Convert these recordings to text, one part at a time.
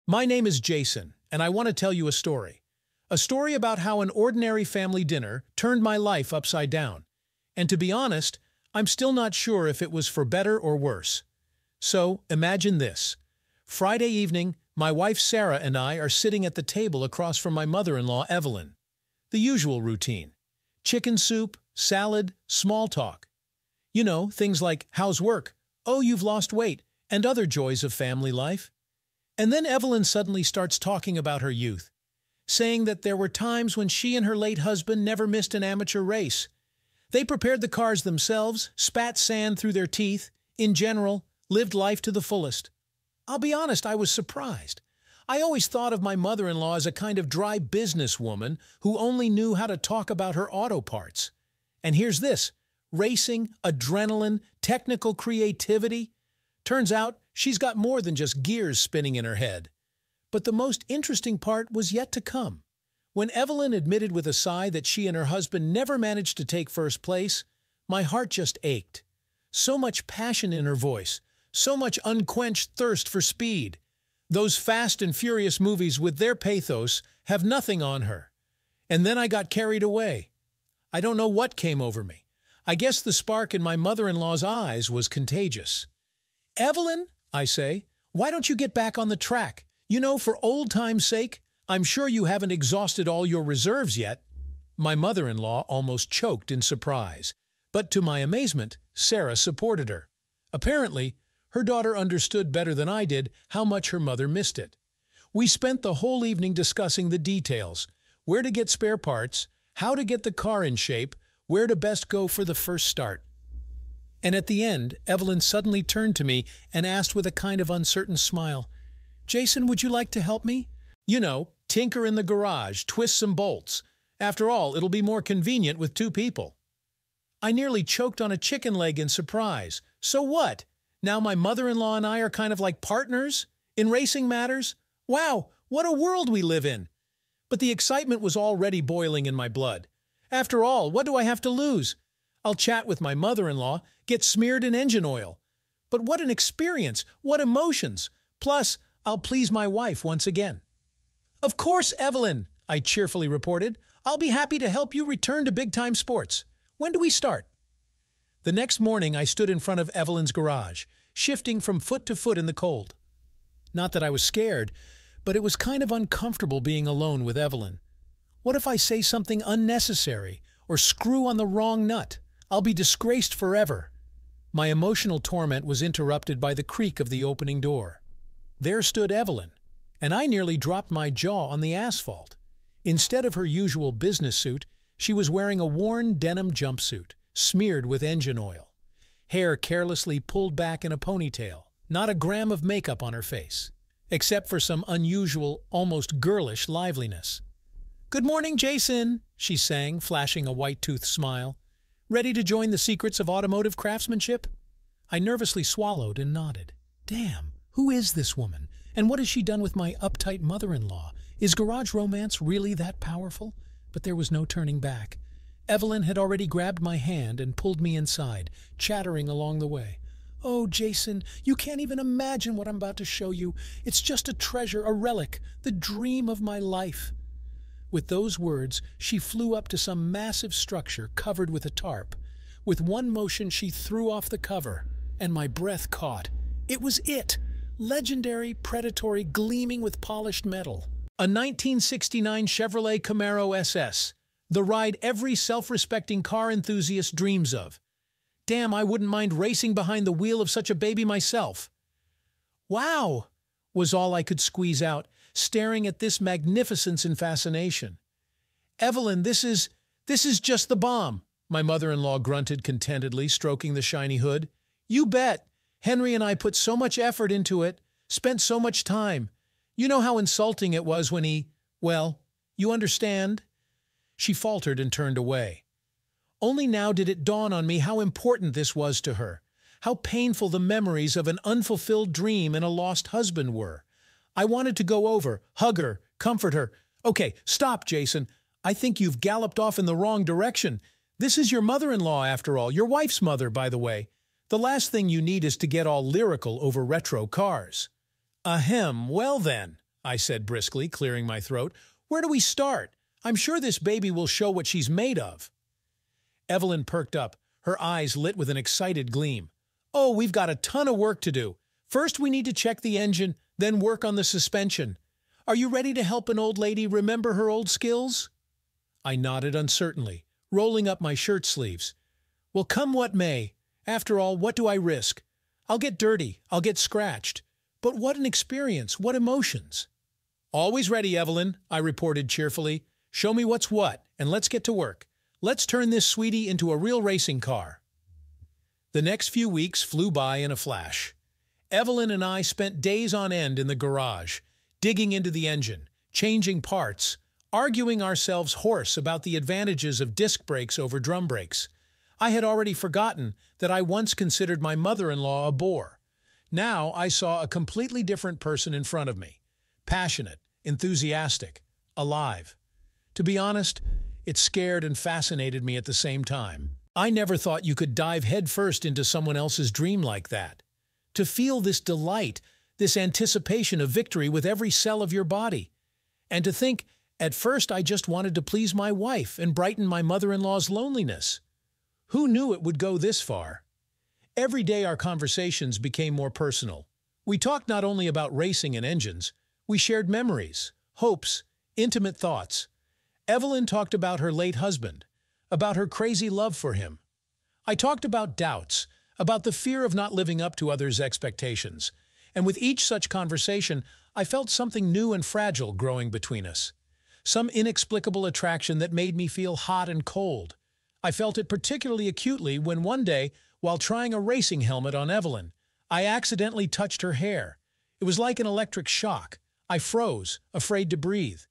My name is Jason, and I want to tell you a story. A story about how an ordinary family dinner turned my life upside down. And to be honest, I'm still not sure if it was for better or worse. So, imagine this. Friday evening, my wife Sarah and I are sitting at the table across from my mother-in-law Evelyn. The usual routine. Chicken soup, salad, small talk. You know, things like, how's work? Oh, you've lost weight, and other joys of family life. And then Evelyn suddenly starts talking about her youth, saying that there were times when she and her late husband never missed an amateur race. They prepared the cars themselves, spat sand through their teeth, in general, lived life to the fullest. I'll be honest, I was surprised. I always thought of my mother-in-law as a kind of dry businesswoman who only knew how to talk about her auto parts. And here's this: racing, adrenaline, technical creativity. Turns out she's got more than just gears spinning in her head. But the most interesting part was yet to come. When Evelyn admitted with a sigh that she and her husband never managed to take first place, my heart just ached. So much passion in her voice, so much unquenched thirst for speed. Those Fast and Furious movies with their pathos have nothing on her. And then I got carried away. I don't know what came over me. I guess the spark in my mother-in-law's eyes was contagious. "Evelyn," I say, "why don't you get back on the track? You know, for old time's sake, I'm sure you haven't exhausted all your reserves yet." My mother-in-law almost choked in surprise. But to my amazement, Sarah supported her. Apparently, her daughter understood better than I did how much her mother missed it. We spent the whole evening discussing the details: where to get spare parts, how to get the car in shape, where to best go for the first start. And at the end, Evelyn suddenly turned to me and asked with a kind of uncertain smile, "Jason, would you like to help me? You know, tinker in the garage, twist some bolts. After all, it'll be more convenient with two people." I nearly choked on a chicken leg in surprise. So what? Now my mother-in-law and I are kind of like partners in racing matters? Wow, what a world we live in! But the excitement was already boiling in my blood. After all, what do I have to lose? I'll chat with my mother-in-law, get smeared in engine oil. But what an experience! What emotions! Plus, I'll please my wife once again. "Of course, Evelyn," I cheerfully reported. "I'll be happy to help you return to big-time sports. When do we start?" The next morning, I stood in front of Evelyn's garage, shifting from foot to foot in the cold. Not that I was scared, but it was kind of uncomfortable being alone with Evelyn. What if I say something unnecessary or screw on the wrong nut? I'll be disgraced forever. My emotional torment was interrupted by the creak of the opening door. There stood Evelyn, and I nearly dropped my jaw on the asphalt. Instead of her usual business suit, she was wearing a worn denim jumpsuit, smeared with engine oil. Hair carelessly pulled back in a ponytail, not a gram of makeup on her face, except for some unusual, almost girlish liveliness. "Good morning, Jason," she sang, flashing a white-toothed smile. "Ready to join the secrets of automotive craftsmanship?" I nervously swallowed and nodded. Damn, who is this woman? And what has she done with my uptight mother-in-law? Is garage romance really that powerful? But there was no turning back. Evelyn had already grabbed my hand and pulled me inside, chattering along the way. "Oh, Jason, you can't even imagine what I'm about to show you. It's just a treasure, a relic, the dream of my life." With those words, she flew up to some massive structure covered with a tarp. With one motion, she threw off the cover, and my breath caught. It was it! Legendary, predatory, gleaming with polished metal. A 1969 Chevrolet Camaro SS. The ride every self-respecting car enthusiast dreams of. Damn, I wouldn't mind racing behind the wheel of such a baby myself. "Wow!" was all I could squeeze out, staring at this magnificence in fascination. "Evelyn, this is just the bomb," my mother-in-law grunted contentedly, stroking the shiny hood. "You bet. Henry and I put so much effort into it, spent so much time. You know how insulting it was when well, you understand?" She faltered and turned away. Only now did it dawn on me how important this was to her, how painful the memories of an unfulfilled dream and a lost husband were. I wanted to go over, hug her, comfort her. "Okay, stop, Jason. I think you've galloped off in the wrong direction. This is your mother-in-law, after all, your wife's mother, by the way. The last thing you need is to get all lyrical over retro cars." "Ahem, well then," I said briskly, clearing my throat. "Where do we start? I'm sure this baby will show what she's made of." Evelyn perked up, her eyes lit with an excited gleam. "Oh, we've got a ton of work to do. First, we need to check the engine, then work on the suspension. Are you ready to help an old lady remember her old skills?" I nodded uncertainly, rolling up my shirt sleeves. "Well, come what may. After all, what do I risk? I'll get dirty, I'll get scratched. But what an experience, what emotions." "Always ready, Evelyn," I reported cheerfully. "Show me what's what, and let's get to work. Let's turn this sweetie into a real racing car." The next few weeks flew by in a flash. Evelyn and I spent days on end in the garage, digging into the engine, changing parts, arguing ourselves hoarse about the advantages of disc brakes over drum brakes. I had already forgotten that I once considered my mother-in-law a bore. Now I saw a completely different person in front of me. Passionate, enthusiastic, alive. To be honest, it scared and fascinated me at the same time. I never thought you could dive headfirst into someone else's dream like that. To feel this delight, this anticipation of victory with every cell of your body. And to think, at first I just wanted to please my wife and brighten my mother-in-law's loneliness. Who knew it would go this far? Every day our conversations became more personal. We talked not only about racing and engines, we shared memories, hopes, intimate thoughts. Evelyn talked about her late husband, about her crazy love for him. I talked about doubts, about the fear of not living up to others' expectations. And with each such conversation, I felt something new and fragile growing between us. Some inexplicable attraction that made me feel hot and cold. I felt it particularly acutely when one day, while trying a racing helmet on Evelyn, I accidentally touched her hair. It was like an electric shock. I froze, afraid to breathe.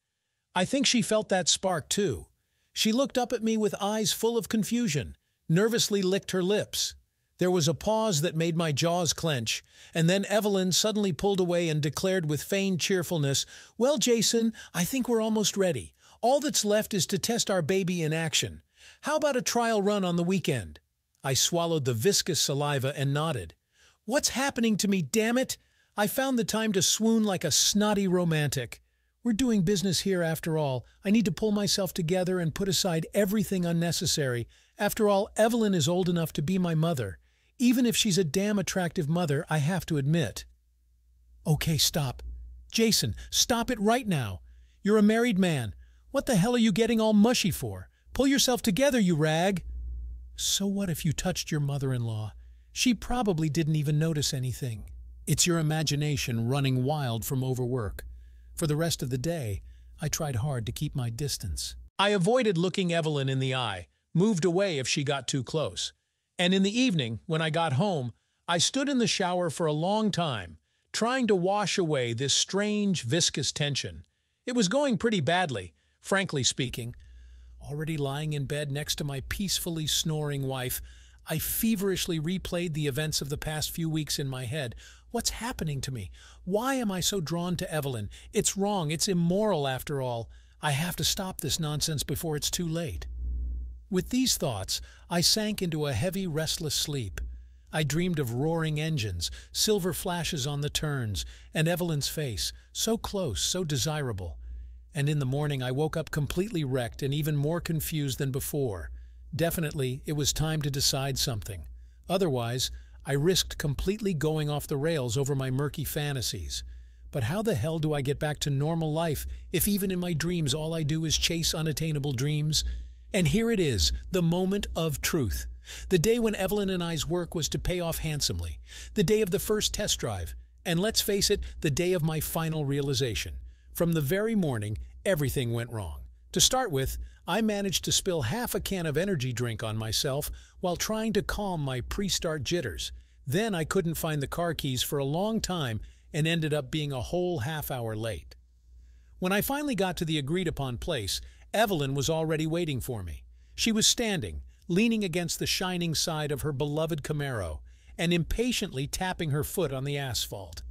I think she felt that spark too. She looked up at me with eyes full of confusion, nervously licked her lips. There was a pause that made my jaws clench, and then Evelyn suddenly pulled away and declared with feigned cheerfulness, "Well, Jason, I think we're almost ready. All that's left is to test our baby in action. How about a trial run on the weekend?" I swallowed the viscous saliva and nodded. What's happening to me, damn it? I found the time to swoon like a snotty romantic. We're doing business here after all. I need to pull myself together and put aside everything unnecessary. After all, Evelyn is old enough to be my mother. Even if she's a damn attractive mother, I have to admit. Okay, stop. Jason, stop it right now. You're a married man. What the hell are you getting all mushy for? Pull yourself together, you rag. So what if you touched your mother-in-law? She probably didn't even notice anything. It's your imagination running wild from overwork. For the rest of the day, I tried hard to keep my distance. I avoided looking Evelyn in the eye, moved away if she got too close. And in the evening, when I got home, I stood in the shower for a long time, trying to wash away this strange, viscous tension. It was going pretty badly, frankly speaking. Already lying in bed next to my peacefully snoring wife, I feverishly replayed the events of the past few weeks in my head. What's happening to me? Why am I so drawn to Evelyn? It's wrong. It's immoral after all. I have to stop this nonsense before it's too late. With these thoughts, I sank into a heavy, restless sleep. I dreamed of roaring engines, silver flashes on the turns, and Evelyn's face, so close, so desirable. And in the morning I woke up completely wrecked and even more confused than before. Definitely, it was time to decide something. Otherwise, I risked completely going off the rails over my murky fantasies. But how the hell do I get back to normal life if even in my dreams all I do is chase unattainable dreams? And here it is, the moment of truth. The day when Evelyn and I's work was to pay off handsomely. The day of the first test drive. And let's face it, the day of my final realization. From the very morning, everything went wrong. To start with, I managed to spill half a can of energy drink on myself while trying to calm my pre-start jitters. Then I couldn't find the car keys for a long time and ended up being a whole half-hour late. When I finally got to the agreed-upon place, Evelyn was already waiting for me. She was standing, leaning against the shining side of her beloved Camaro, and impatiently tapping her foot on the asphalt.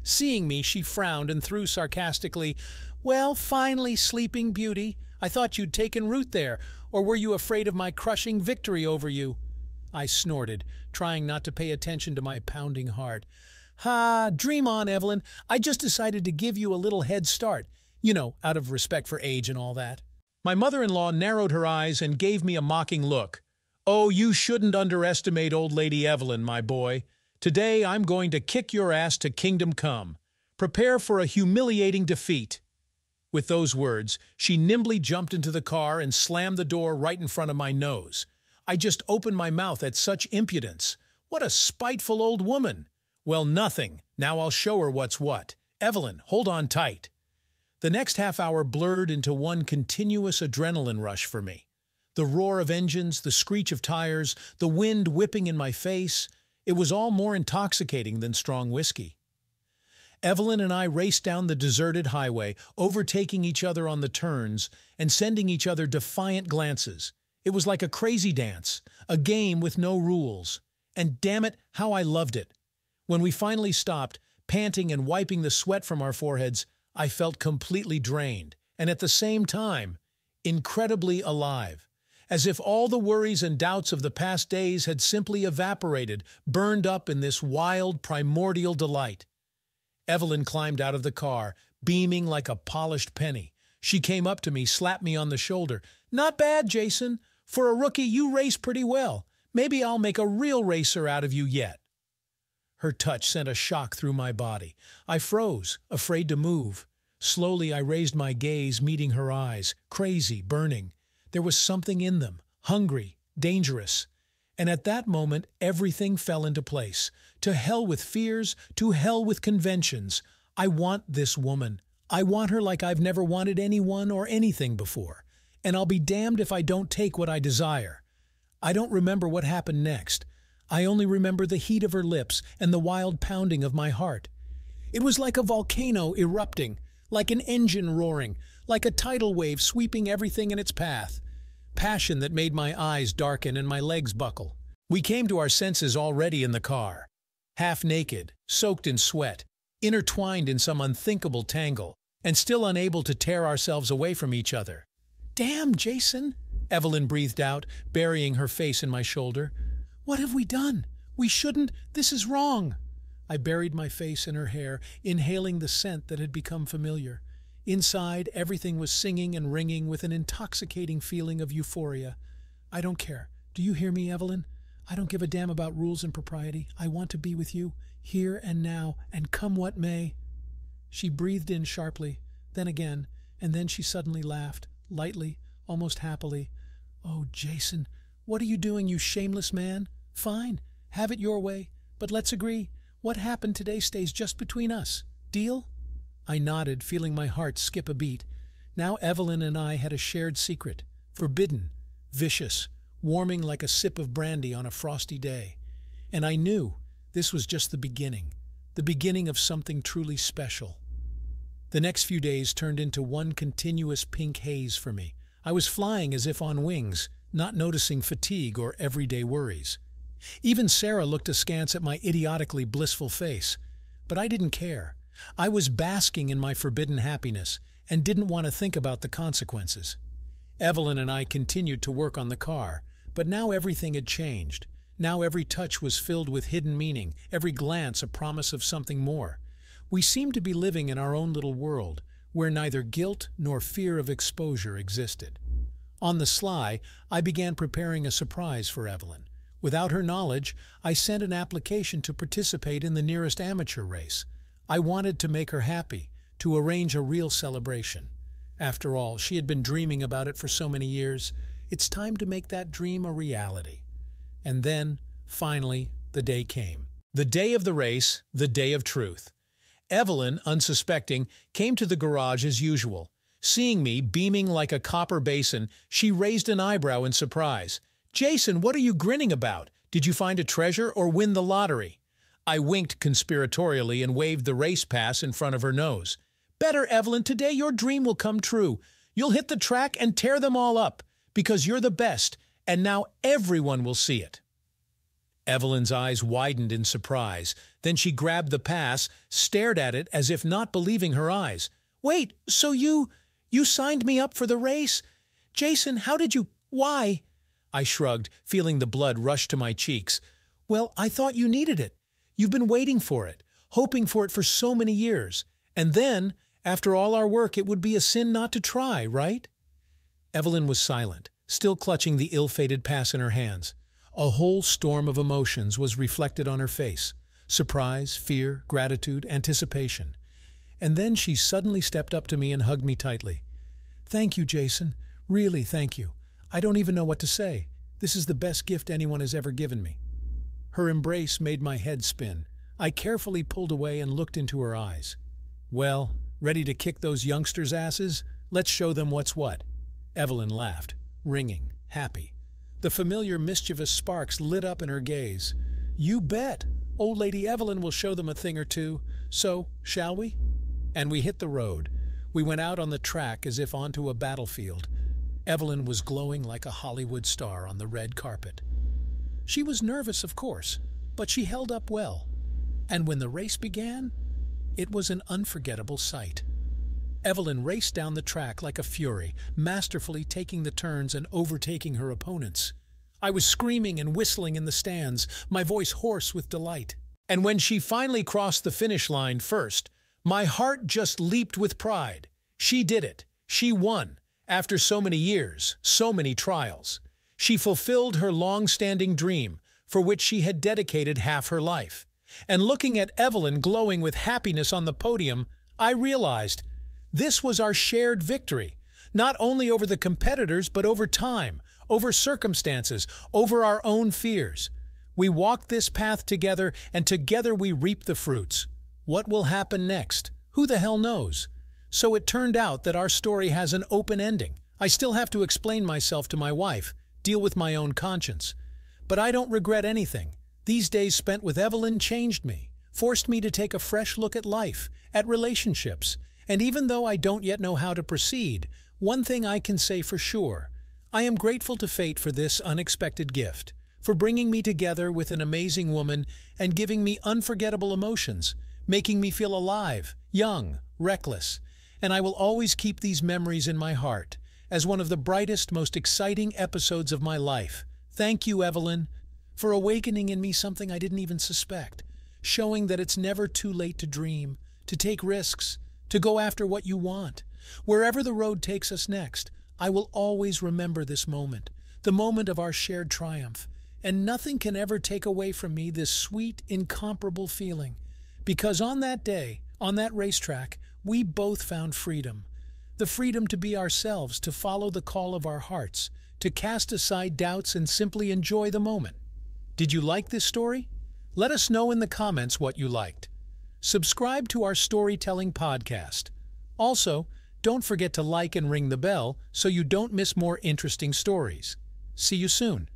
Seeing me, she frowned and threw sarcastically, "Well, finally, Sleeping Beauty. I thought you'd taken root there, or were you afraid of my crushing victory over you?" I snorted, trying not to pay attention to my pounding heart. Ha, dream on, Evelyn. I just decided to give you a little head start. Out of respect for age and all that. My mother-in-law narrowed her eyes and gave me a mocking look. Oh, you shouldn't underestimate old lady Evelyn, my boy. Today I'm going to kick your ass to kingdom come. Prepare for a humiliating defeat. With those words, she nimbly jumped into the car and slammed the door right in front of my nose. I just opened my mouth at such impudence. What a spiteful old woman! Well, nothing. Now I'll show her what's what. Evelyn, hold on tight. The next half hour blurred into one continuous adrenaline rush for me. The roar of engines, the screech of tires, the wind whipping in my face, it was all more intoxicating than strong whiskey. Evelyn and I raced down the deserted highway, overtaking each other on the turns and sending each other defiant glances. It was like a crazy dance, a game with no rules. And damn it, how I loved it. When we finally stopped, panting and wiping the sweat from our foreheads, I felt completely drained, and at the same time, incredibly alive, as if all the worries and doubts of the past days had simply evaporated, burned up in this wild, primordial delight. Evelyn climbed out of the car, beaming like a polished penny. She came up to me, slapped me on the shoulder. "Not bad, Jason. For a rookie, you race pretty well. Maybe I'll make a real racer out of you yet." Her touch sent a shock through my body. I froze, afraid to move. Slowly I raised my gaze, meeting her eyes, crazy, burning. There was something in them, hungry, dangerous. And at that moment, everything fell into place. To hell with fears, to hell with conventions. I want this woman. I want her like I've never wanted anyone or anything before. And I'll be damned if I don't take what I desire. I don't remember what happened next. I only remember the heat of her lips and the wild pounding of my heart. It was like a volcano erupting, like an engine roaring, like a tidal wave sweeping everything in its path. Passion that made my eyes darken and my legs buckle. We came to our senses already in the car, half naked, soaked in sweat, intertwined in some unthinkable tangle, and still unable to tear ourselves away from each other. "Damn, Jason," Evelyn breathed out, burying her face in my shoulder. "What have we done? We shouldn't. This is wrong." I buried my face in her hair, inhaling the scent that had become familiar. Inside, everything was singing and ringing with an intoxicating feeling of euphoria. "I don't care. Do you hear me, Evelyn? I don't give a damn about rules and propriety. I want to be with you, here and now, and come what may." She breathed in sharply, then again, and then she suddenly laughed, lightly, almost happily. "Oh, Jason, what are you doing, you shameless man? Fine, have it your way, but let's agree. What happened today stays just between us. Deal?" I nodded, feeling my heart skip a beat. Now Evelyn and I had a shared secret, forbidden, vicious, warming like a sip of brandy on a frosty day. And I knew this was just the beginning of something truly special. The next few days turned into one continuous pink haze for me. I was flying as if on wings, not noticing fatigue or everyday worries. Even Sarah looked askance at my idiotically blissful face. But I didn't care. I was basking in my forbidden happiness and didn't want to think about the consequences. Evelyn and I continued to work on the car, but now everything had changed. Now every touch was filled with hidden meaning, every glance a promise of something more. We seemed to be living in our own little world, where neither guilt nor fear of exposure existed. On the sly, I began preparing a surprise for Evelyn. Without her knowledge, I sent an application to participate in the nearest amateur race. I wanted to make her happy, to arrange a real celebration. After all, she had been dreaming about it for so many years. It's time to make that dream a reality. And then, finally, the day came. The day of the race, the day of truth. Evelyn, unsuspecting, came to the garage as usual. Seeing me, beaming like a copper basin, she raised an eyebrow in surprise. "Jason, what are you grinning about? Did you find a treasure or win the lottery?" I winked conspiratorially and waved the race pass in front of her nose. "Better, Evelyn, today your dream will come true. You'll hit the track and tear them all up, because you're the best, and now everyone will see it." Evelyn's eyes widened in surprise. Then she grabbed the pass, stared at it as if not believing her eyes. "Wait, so you signed me up for the race? Jason, how did you— why?" I shrugged, feeling the blood rush to my cheeks. "Well, I thought you needed it. You've been waiting for it. hoping for it for so many years. And then, after all our work, it would be a sin not to try, right? Evelyn was silent, still clutching the ill-fated pass in her hands. A whole storm of emotions was reflected on her face. Surprise, fear, gratitude, anticipation. And then she suddenly stepped up to me and hugged me tightly. "Thank you, Jason. Really, thank you. I don't even know what to say. This is the best gift anyone has ever given me." Her embrace made my head spin. I carefully pulled away and looked into her eyes. "Well, ready to kick those youngsters' asses? Let's show them what's what." Evelyn laughed, ringing, happy. The familiar mischievous sparks lit up in her gaze. "You bet! Old Lady Evelyn will show them a thing or two. So, shall we?" And we hit the road. We went out on the track as if onto a battlefield. Evelyn was glowing like a Hollywood star on the red carpet. She was nervous, of course, but she held up well. And when the race began, it was an unforgettable sight. Evelyn raced down the track like a fury, masterfully taking the turns and overtaking her opponents. I was screaming and whistling in the stands, my voice hoarse with delight. And when she finally crossed the finish line first, my heart just leaped with pride. She did it. She won. After so many years, so many trials. She fulfilled her long-standing dream, for which she had dedicated half her life. And looking at Evelyn glowing with happiness on the podium, I realized this was our shared victory, not only over the competitors, but over time, over circumstances, over our own fears. We walked this path together, and together we reap the fruits. What will happen next? Who the hell knows? So it turned out that our story has an open ending. I still have to explain myself to my wife, deal with my own conscience. But I don't regret anything. These days spent with Evelyn changed me, forced me to take a fresh look at life, at relationships. And even though I don't yet know how to proceed, one thing I can say for sure. I am grateful to fate for this unexpected gift, for bringing me together with an amazing woman and giving me unforgettable emotions, making me feel alive, young, reckless. And I will always keep these memories in my heart as one of the brightest, most exciting episodes of my life. Thank you, Evelyn, for awakening in me something I didn't even suspect, showing that it's never too late to dream, to take risks, to go after what you want. Wherever the road takes us next, I will always remember this moment, the moment of our shared triumph, and nothing can ever take away from me this sweet, incomparable feeling. Because on that day, on that racetrack, we both found freedom. The freedom to be ourselves, to follow the call of our hearts, to cast aside doubts and simply enjoy the moment. Did you like this story? Let us know in the comments what you liked. Subscribe to our storytelling podcast. Also, don't forget to like and ring the bell so you don't miss more interesting stories. See you soon.